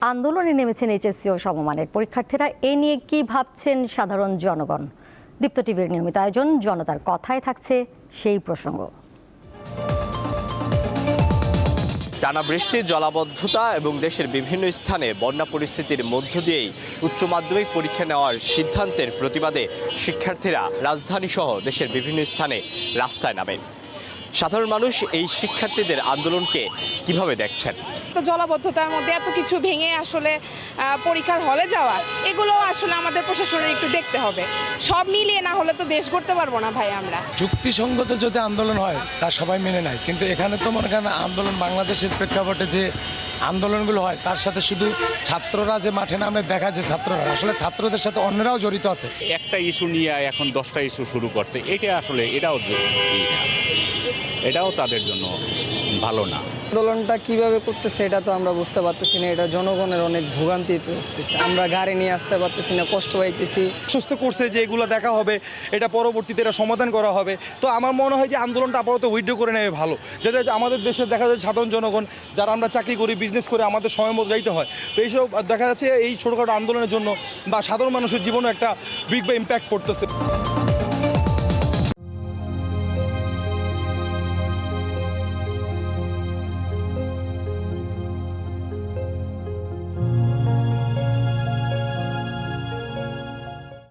আন্দোলনে নেমেছেন এইচএসসি ও সমমানের পরীক্ষার্থীরা। এ নিয়ে কি ভাবছেন সাধারণ জনগণ? দীপ্ত টিভির নিয়মিত আয়োজন জনতার কথায় থাকছে সেই প্রসঙ্গ। টানা বৃষ্টি, জলাবদ্ধতা এবং দেশের বিভিন্ন স্থানে বন্যা পরিস্থিতির মধ্য দিয়েই উচ্চ মাধ্যমিক পরীক্ষা নেওয়ার সিদ্ধান্তের প্রতিবাদে শিক্ষার্থীরা রাজধানী সহ দেশের বিভিন্ন স্থানে রাস্তায় নামে। সাধারণ মানুষ এই শিক্ষার্থীদের আন্দোলনকে কিভাবে দেখছেন? তো জলাবদ্ধতার মধ্যে এত কিছু ভেঙে আসলে পরীক্ষার হলে যাওয়া, এগুলো আসলে আমাদের প্রশাসনের একটু দেখতে হবে। সব মিলিয়ে না হলে তো দেশ গড়তে পারবো না ভাই আমরা। যুক্তিসঙ্গত যদি আন্দোলন হয় তা সবাই মেনে নেয়, কিন্তু এখানে তো মনে করেন আন্দোলন বাংলাদেশের প্রেক্ষাপটে যে আন্দোলনগুলো হয় তার সাথে শুধু ছাত্ররা যে মাঠে নামে দেখা যায়, ছাত্ররা আসলে ছাত্রদের সাথে অন্যরাও জড়িত আছে। একটা ইস্যু নিয়ে এখন 10টা ইস্যু শুরু করছে, এটা আসলে এটাও তাদের জন্য ভালো না। আন্দোলনটা কিভাবে করতেছে এটা তো আমরা বুঝতে পারতেছি না। এটা জনগণের অনেক ভোগান্তি করতেছে। আমরা গাড়ি নিয়ে আসতে পারতেছি না, কষ্ট পাইতেছি। সুস্থ করছে যে এগুলো দেখা হবে, এটা পরবর্তীতে এটা সমাধান করা হবে। তো আমার মনে হয় যে আন্দোলনটা আপাতত উইথড্র করে নেবে ভালো, যাতে আমাদের দেশে দেখা যায় সাধারণ জনগণ যারা আমরা চাকরি করি, বিজনেস করে, আমাদের সময় মতো যাইতে হয়। তো এইসব দেখা যাচ্ছে এই ছোটোখাটো আন্দোলনের জন্য বা সাধারণ মানুষের জীবনে একটা বিগ ইম্প্যাক্ট পড়তেছে।